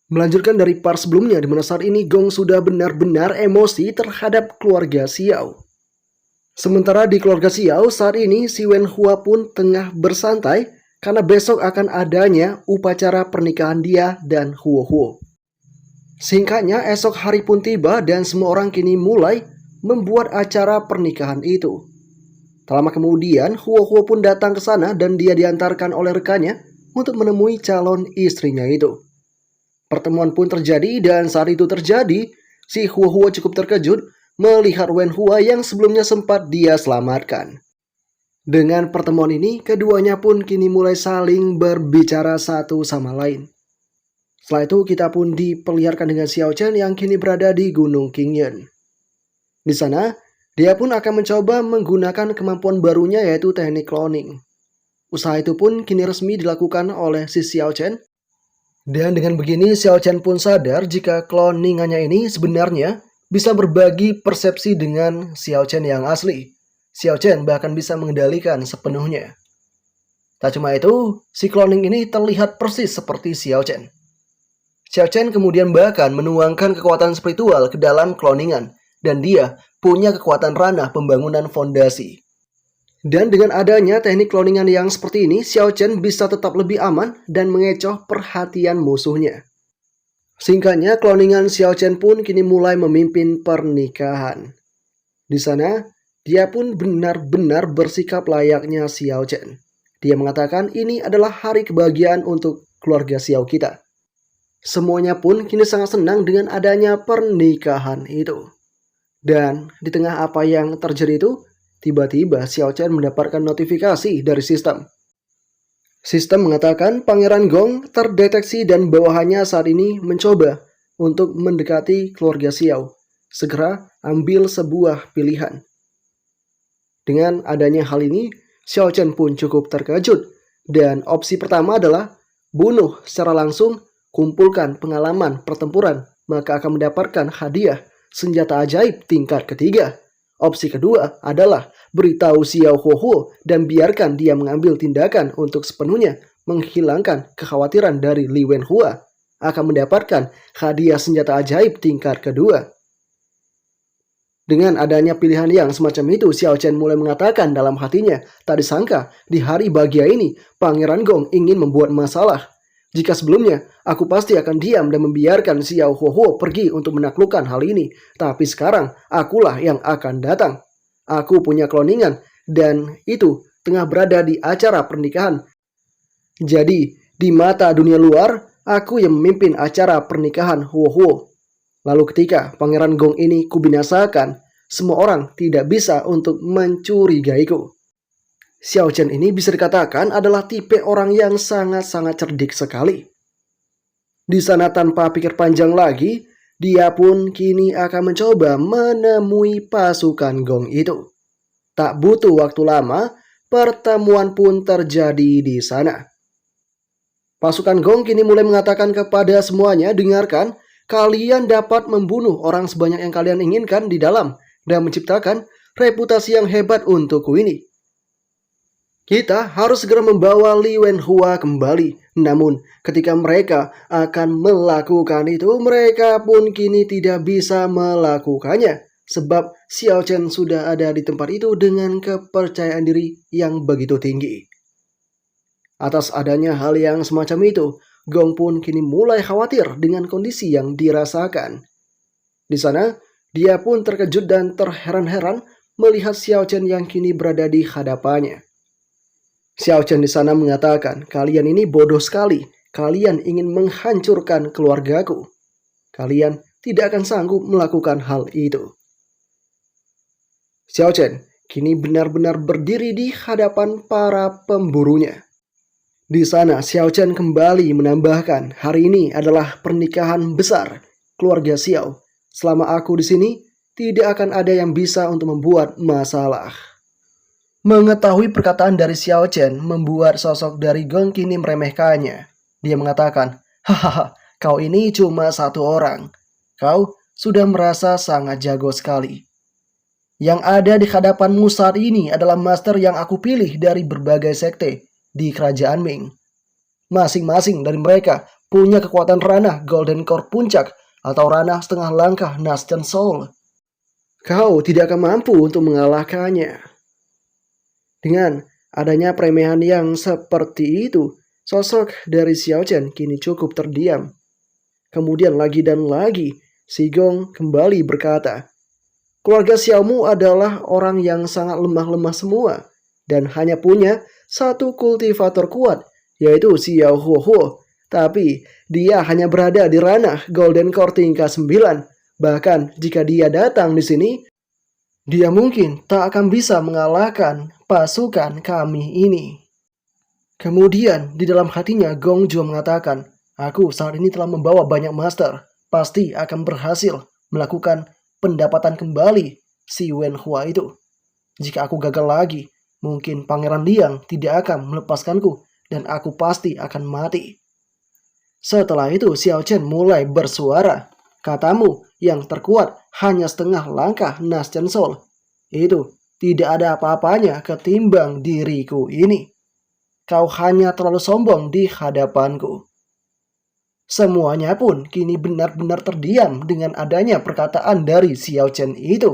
Melanjutkan dari part sebelumnya di mana saat ini Gong sudah benar-benar emosi terhadap keluarga Xiao. Sementara di keluarga Xiao saat ini si Wenhua pun tengah bersantai karena besok akan adanya upacara pernikahan dia dan Huo Huo. Singkatnya esok hari pun tiba dan semua orang kini mulai membuat acara pernikahan itu. Tak lama kemudian Huo Huo pun datang ke sana dan dia diantarkan oleh rekannya untuk menemui calon istrinya itu. Pertemuan pun terjadi dan saat itu terjadi, si Huo Huo cukup terkejut melihat Wenhua yang sebelumnya sempat dia selamatkan. Dengan pertemuan ini, keduanya pun kini mulai saling berbicara satu sama lain. Setelah itu kita pun diperlihatkan dengan Xiao Chen yang kini berada di Gunung Qingyan. Di sana, dia pun akan mencoba menggunakan kemampuan barunya yaitu teknik cloning. Usaha itu pun kini resmi dilakukan oleh si Xiao Chen. Dan dengan begini Xiao Chen pun sadar jika cloningannya ini sebenarnya bisa berbagi persepsi dengan Xiao Chen yang asli. Xiao Chen bahkan bisa mengendalikan sepenuhnya. Tak cuma itu, si cloning ini terlihat persis seperti Xiao Chen. Xiao Chen kemudian bahkan menuangkan kekuatan spiritual ke dalam cloningan. Dan dia punya kekuatan ranah pembangunan fondasi. Dan dengan adanya teknik cloningan yang seperti ini, Xiao Chen bisa tetap lebih aman dan mengecoh perhatian musuhnya. Singkatnya, cloningan Xiao Chen pun kini mulai memimpin pernikahan. Di sana, dia pun benar-benar bersikap layaknya Xiao Chen. Dia mengatakan ini adalah hari kebahagiaan untuk keluarga Xiao kita. Semuanya pun kini sangat senang dengan adanya pernikahan itu. Dan di tengah apa yang terjadi itu, tiba-tiba Xiao Chen mendapatkan notifikasi dari sistem. Sistem mengatakan Pangeran Gong terdeteksi dan bawahannya saat ini mencoba untuk mendekati keluarga Xiao. Segera ambil sebuah pilihan. Dengan adanya hal ini, Xiao Chen pun cukup terkejut. Dan opsi pertama adalah bunuh secara langsung, kumpulkan pengalaman pertempuran, maka akan mendapatkan hadiah senjata ajaib tingkat ketiga. Opsi kedua adalah beritahu Xiao Huo dan biarkan dia mengambil tindakan untuk sepenuhnya menghilangkan kekhawatiran dari Li Wenhua. Akan mendapatkan hadiah senjata ajaib tingkat kedua. Dengan adanya pilihan yang semacam itu, Xiao Chen mulai mengatakan dalam hatinya, tak disangka di hari bahagia ini, Pangeran Gong ingin membuat masalah. Jika sebelumnya, aku pasti akan diam dan membiarkan Xiao Huo pergi untuk menaklukkan hal ini. Tapi sekarang, akulah yang akan datang. Aku punya cloningan, dan itu tengah berada di acara pernikahan. Jadi, di mata dunia luar, aku yang memimpin acara pernikahan Huo. Lalu ketika Pangeran Gong ini kubinasakan, semua orang tidak bisa untuk mencurigaiku. Xiao Chen ini bisa dikatakan adalah tipe orang yang sangat-sangat cerdik sekali. Di sana tanpa pikir panjang lagi, dia pun kini akan mencoba menemui pasukan Gong itu. Tak butuh waktu lama, pertemuan pun terjadi di sana. Pasukan Gong kini mulai mengatakan kepada semuanya, dengarkan, kalian dapat membunuh orang sebanyak yang kalian inginkan di dalam dan menciptakan reputasi yang hebat untukku ini. Kita harus segera membawa Li Wenhua kembali. Namun, ketika mereka akan melakukan itu, mereka pun kini tidak bisa melakukannya. Sebab Xiao Chen sudah ada di tempat itu dengan kepercayaan diri yang begitu tinggi. Atas adanya hal yang semacam itu, Gong pun kini mulai khawatir dengan kondisi yang dirasakan. Di sana, dia pun terkejut dan terheran-heran melihat Xiao Chen yang kini berada di hadapannya. Xiao Chen di sana mengatakan, kalian ini bodoh sekali. Kalian ingin menghancurkan keluargaku. Kalian tidak akan sanggup melakukan hal itu. Xiao Chen kini benar-benar berdiri di hadapan para pemburunya. Di sana Xiao Chen kembali menambahkan, hari ini adalah pernikahan besar keluarga Xiao. Selama aku di sini, tidak akan ada yang bisa untuk membuat masalah. Mengetahui perkataan dari Xiao Chen membuat sosok dari Gong kini meremehkannya. Dia mengatakan, hahaha, kau ini cuma satu orang. Kau sudah merasa sangat jago sekali. Yang ada di hadapanmu saat ini adalah master yang aku pilih dari berbagai sekte di kerajaan Ming. Masing-masing dari mereka punya kekuatan ranah Golden Core Puncak atau ranah setengah langkah Nation Soul. Kau tidak akan mampu untuk mengalahkannya. Dengan adanya peremehan yang seperti itu, sosok dari Xiao Chen kini cukup terdiam. Kemudian lagi dan lagi, Si Gong kembali berkata, keluarga Xiaomu adalah orang yang sangat lemah-lemah semua dan hanya punya satu kultivator kuat, yaitu Xiao Huohuo. Tapi dia hanya berada di ranah Golden Core tingkat 9. Bahkan jika dia datang di sini, dia mungkin tak akan bisa mengalahkan pasukan kami ini. Kemudian di dalam hatinya Gong juga mengatakan, aku saat ini telah membawa banyak master, pasti akan berhasil melakukan pendapatan kembali si Wen Hua itu. Jika aku gagal lagi, mungkin Pangeran Liang tidak akan melepaskanku dan aku pasti akan mati. Setelah itu Xiao Chen mulai bersuara, katamu yang terkuat hanya setengah langkah Nation Soul. Itu tidak ada apa-apanya ketimbang diriku ini. Kau hanya terlalu sombong di hadapanku. Semuanya pun kini benar-benar terdiam dengan adanya perkataan dari Xiao Chen itu.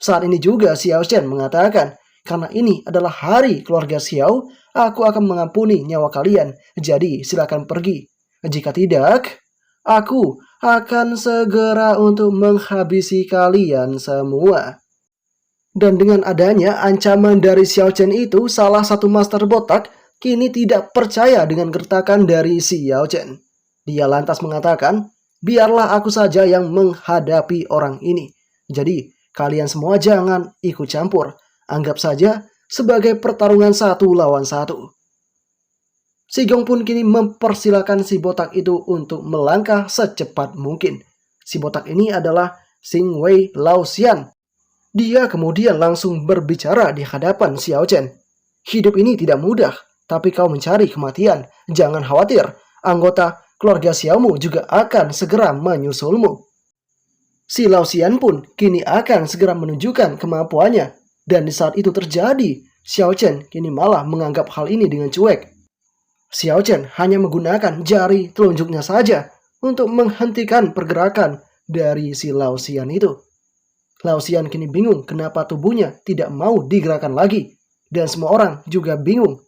Saat ini juga Xiao Chen mengatakan, karena ini adalah hari keluarga Xiao, aku akan mengampuni nyawa kalian, jadi silakan pergi. Jika tidak, aku akan segera untuk menghabisi kalian semua. Dan dengan adanya ancaman dari Xiao Chen itu, salah satu master botak kini tidak percaya dengan gertakan dari Xiao Chen. Dia lantas mengatakan, biarlah aku saja yang menghadapi orang ini. Jadi, kalian semua jangan ikut campur. Anggap saja sebagai pertarungan 1 lawan 1. Si Gong pun kini mempersilahkan si botak itu untuk melangkah secepat mungkin. Si botak ini adalah Xing Wei Laoxian. Dia kemudian langsung berbicara di hadapan Xiao Chen. Hidup ini tidak mudah, tapi kau mencari kematian. Jangan khawatir, anggota keluarga Xiaomu juga akan segera menyusulmu. Si Laoxian pun kini akan segera menunjukkan kemampuannya. Dan di saat itu terjadi, Xiao Chen kini malah menganggap hal ini dengan cuek. Xiao Chen hanya menggunakan jari telunjuknya saja untuk menghentikan pergerakan dari si Laoxian itu. Laoxian kini bingung kenapa tubuhnya tidak mau digerakkan lagi. Dan semua orang juga bingung.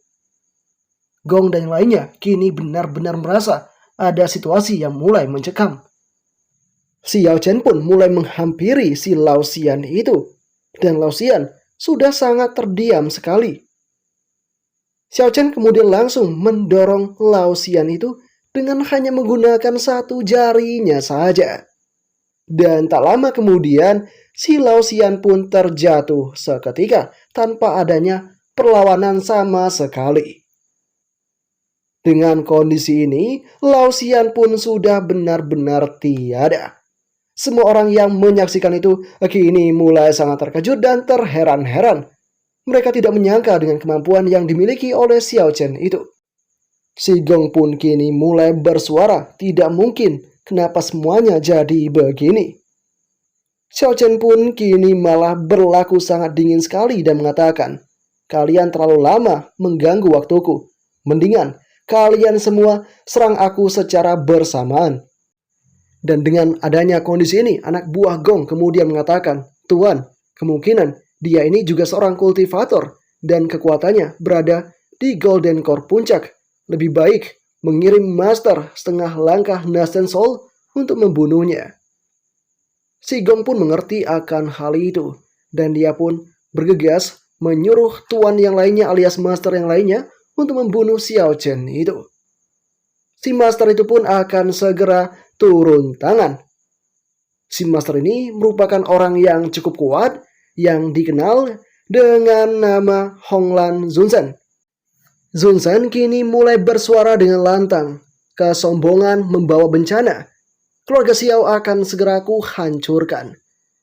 Gong dan yang lainnya kini benar-benar merasa ada situasi yang mulai mencekam. Xiao Chen pun mulai menghampiri si Laoxian itu. Dan Laoxian sudah sangat terdiam sekali. Xiao Chen kemudian langsung mendorong Laoxian itu dengan hanya menggunakan satu jarinya saja. Dan tak lama kemudian, si Laoxian pun terjatuh seketika tanpa adanya perlawanan sama sekali. Dengan kondisi ini, Laoxian pun sudah benar-benar tiada. Semua orang yang menyaksikan itu kini mulai sangat terkejut dan terheran-heran. Mereka tidak menyangka dengan kemampuan yang dimiliki oleh Xiao Chen itu. Si Gong pun kini mulai bersuara, tidak mungkin, kenapa semuanya jadi begini. Xiao Chen pun kini malah berlaku sangat dingin sekali dan mengatakan, kalian terlalu lama mengganggu waktuku. Mendingan kalian semua serang aku secara bersamaan. Dan dengan adanya kondisi ini, anak buah Gong kemudian mengatakan, Tuan, kemungkinan dia ini juga seorang kultivator dan kekuatannya berada di Golden Core Puncak. Lebih baik mengirim master setengah langkah Nation Soul untuk membunuhnya. Si Gong pun mengerti akan hal itu dan dia pun bergegas menyuruh tuan yang lainnya alias master yang lainnya untuk membunuh Xiao Chen itu. Si master itu pun akan segera turun tangan. Si master ini merupakan orang yang cukup kuat yang dikenal dengan nama Honglan Zunzhen. Zunzhen kini mulai bersuara dengan lantang. Kesombongan membawa bencana. Keluarga Xiao akan segera ku hancurkan.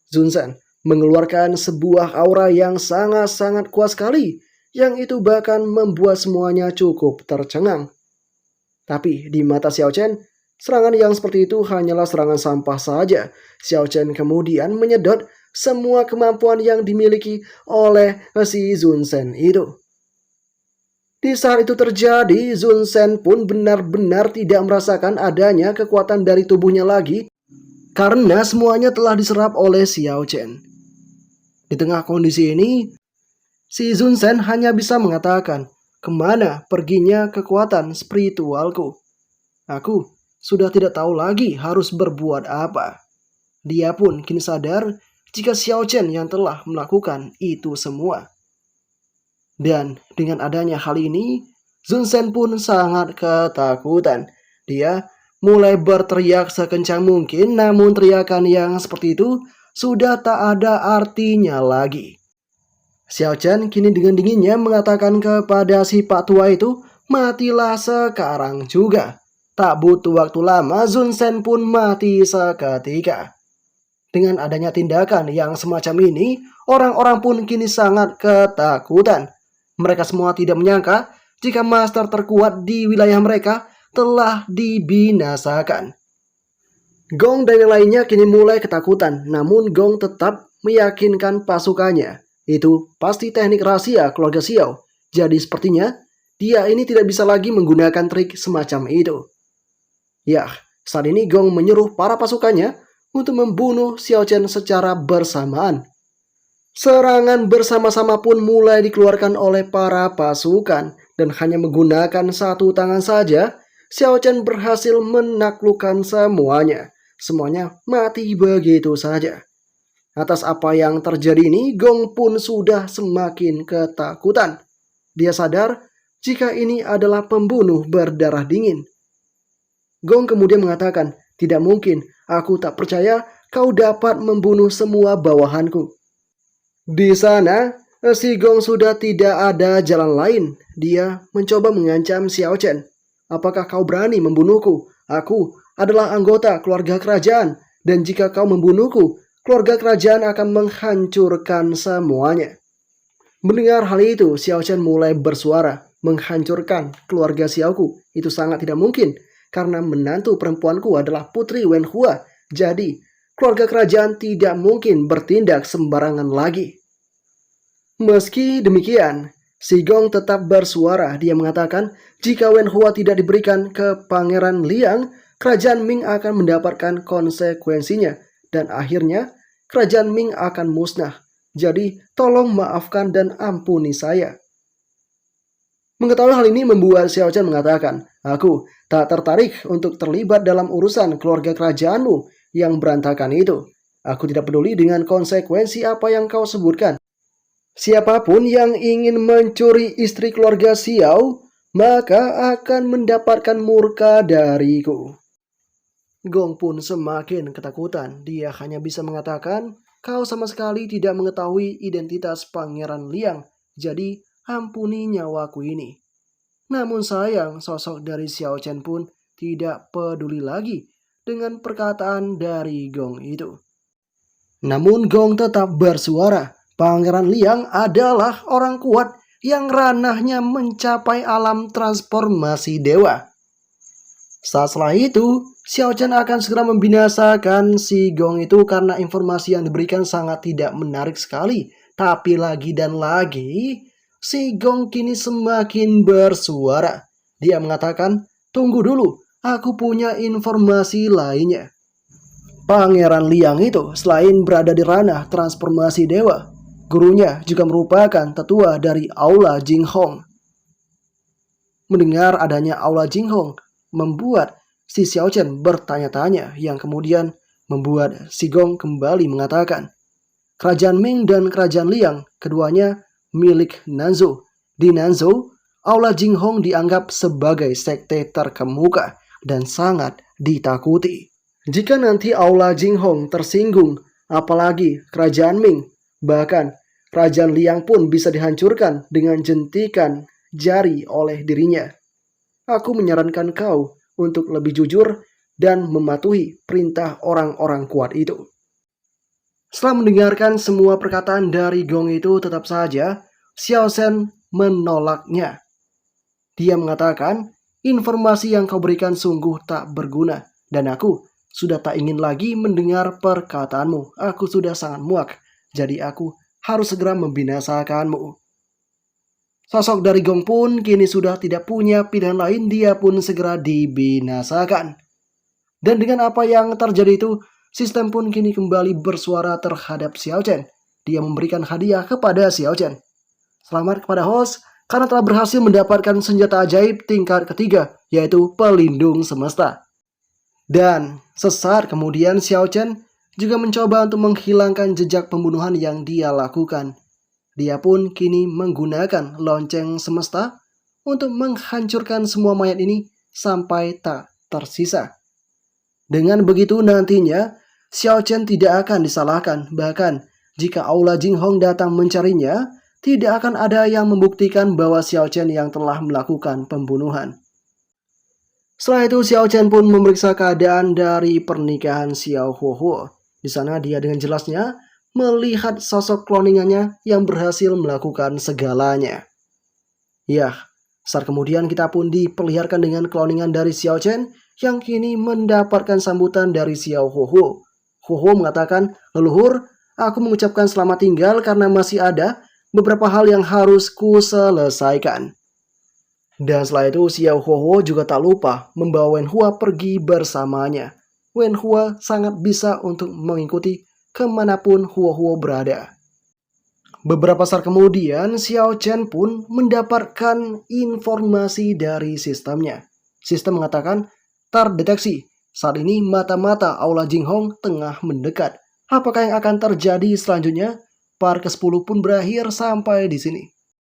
Zunzhen mengeluarkan sebuah aura yang sangat-sangat kuat sekali, yang itu bahkan membuat semuanya cukup tercengang. Tapi di mata Xiao Chen, serangan yang seperti itu hanyalah serangan sampah saja. Xiao Chen kemudian menyedot semua kemampuan yang dimiliki oleh si Zunzhen itu. Di saat itu terjadi, Sun Sen pun benar-benar tidak merasakan adanya kekuatan dari tubuhnya lagi karena semuanya telah diserap oleh Xiao Chen. Di tengah kondisi ini, si Sun Sen hanya bisa mengatakan, "Kemana perginya kekuatan spiritualku? Aku sudah tidak tahu lagi harus berbuat apa." Dia pun kini sadar jika Xiao Chen yang telah melakukan itu semua. Dan dengan adanya hal ini, Sun Sen pun sangat ketakutan. Dia mulai berteriak sekencang mungkin, namun teriakan yang seperti itu sudah tak ada artinya lagi. Xiao Chen kini dengan dinginnya mengatakan kepada si Pak Tua itu, "Matilah sekarang juga." Tak butuh waktu lama, Sun Sen pun mati seketika. Dengan adanya tindakan yang semacam ini, orang-orang pun kini sangat ketakutan. Mereka semua tidak menyangka jika master terkuat di wilayah mereka telah dibinasakan. Gong dan yang lainnya kini mulai ketakutan, namun Gong tetap meyakinkan pasukannya. Itu pasti teknik rahasia keluarga Xiao. Jadi sepertinya dia ini tidak bisa lagi menggunakan trik semacam itu. Ya, saat ini Gong menyuruh para pasukannya untuk membunuh Xiao Chen secara bersamaan. Serangan bersama-sama pun mulai dikeluarkan oleh para pasukan dan hanya menggunakan satu tangan saja, Xiao Chen berhasil menaklukkan semuanya. Semuanya mati begitu saja. Atas apa yang terjadi ini, Gong pun sudah semakin ketakutan. Dia sadar jika ini adalah pembunuh berdarah dingin. Gong kemudian mengatakan, "Tidak mungkin, aku tak percaya kau dapat membunuh semua bawahanku." Di sana, si Gong sudah tidak ada jalan lain. Dia mencoba mengancam Xiao Chen. "Apakah kau berani membunuhku? Aku adalah anggota keluarga kerajaan. Dan jika kau membunuhku, keluarga kerajaan akan menghancurkan semuanya." Mendengar hal itu, Xiao Chen mulai bersuara, "Menghancurkan keluarga Xiaoku? Itu sangat tidak mungkin. Karena menantu perempuanku adalah Putri Wenhua. Jadi, keluarga kerajaan tidak mungkin bertindak sembarangan lagi." Meski demikian, si Gong tetap bersuara. Dia mengatakan, jika Wenhua tidak diberikan ke Pangeran Liang, kerajaan Ming akan mendapatkan konsekuensinya. Dan akhirnya, kerajaan Ming akan musnah. Jadi, tolong maafkan dan ampuni saya. Mengetahui hal ini membuat Xiao Chen mengatakan, "Aku tak tertarik untuk terlibat dalam urusan keluarga kerajaanmu yang berantakan itu. Aku tidak peduli dengan konsekuensi apa yang kau sebutkan. Siapapun yang ingin mencuri istri keluarga Xiao, maka akan mendapatkan murka dariku." Gong pun semakin ketakutan. Dia hanya bisa mengatakan, "Kau sama sekali tidak mengetahui identitas Pangeran Liang. Jadi, ampuni nyawaku ini." Namun sayang, sosok dari Xiao Chen pun tidak peduli lagi dengan perkataan dari Gong itu. Namun Gong tetap bersuara, Pangeran Liang adalah orang kuat yang ranahnya mencapai alam transformasi dewa. Setelah itu, Xiao Chen akan segera membinasakan si Gong itu karena informasi yang diberikan sangat tidak menarik sekali. Tapi lagi dan lagi, si Gong kini semakin bersuara. Dia mengatakan, "Tunggu dulu, aku punya informasi lainnya." Pangeran Liang itu selain berada di ranah transformasi dewa, gurunya juga merupakan tetua dari Aula Jinghong. Mendengar adanya Aula Jinghong membuat si Xiao Chen bertanya-tanya yang kemudian membuat si Gong kembali mengatakan, kerajaan Ming dan kerajaan Liang keduanya milik Nanzhou. Di Nanzhou, Aula Jinghong dianggap sebagai sekte terkemuka dan sangat ditakuti. Jika nanti Aula Jinghong tersinggung, apalagi kerajaan Ming, bahkan kerajaan Liang pun bisa dihancurkan dengan jentikan jari oleh dirinya. Aku menyarankan kau untuk lebih jujur dan mematuhi perintah orang-orang kuat itu. Setelah mendengarkan semua perkataan dari Gong itu, tetap saja Xiao Chen menolaknya. Dia mengatakan, informasi yang kau berikan sungguh tak berguna, dan aku sudah tak ingin lagi mendengar perkataanmu. Aku sudah sangat muak, jadi aku harus segera membinasakanmu. Sosok dari Gong pun kini sudah tidak punya pilihan lain, dia pun segera dibinasakan. Dan dengan apa yang terjadi itu, sistem pun kini kembali bersuara terhadap Xiao Chen. Dia memberikan hadiah kepada Xiao Chen. Selamat kepada host karena telah berhasil mendapatkan senjata ajaib tingkat ketiga, yaitu pelindung semesta. Dan sesaat kemudian Xiao Chen juga mencoba untuk menghilangkan jejak pembunuhan yang dia lakukan. Dia pun kini menggunakan lonceng semesta untuk menghancurkan semua mayat ini sampai tak tersisa. Dengan begitu nantinya, Xiao Chen tidak akan disalahkan. Bahkan jika Aula Jinghong datang mencarinya, tidak akan ada yang membuktikan bahwa Xiao Chen yang telah melakukan pembunuhan. Setelah itu Xiao Chen pun memeriksa keadaan dari pernikahan Xiao Huohuo. Di sana dia dengan jelasnya melihat sosok cloningannya yang berhasil melakukan segalanya. Ya, saat kemudian kita pun diperlihatkan dengan cloningan dari Xiao Chen yang kini mendapatkan sambutan dari Xiao Huohuo. Huohuo mengatakan, "Leluhur, aku mengucapkan selamat tinggal karena masih ada beberapa hal yang harus ku selesaikan." Dan setelah itu Xiao Huohuo juga tak lupa membawa Wen Hua pergi bersamanya. Wen Hua sangat bisa untuk mengikuti kemanapun Huohuo berada. Beberapa saat kemudian, Xiao Chen pun mendapatkan informasi dari sistemnya. Sistem mengatakan, terdeteksi, saat ini mata-mata Aula Jinghong tengah mendekat. Apakah yang akan terjadi selanjutnya? Part ke-10 pun berakhir sampai di sini.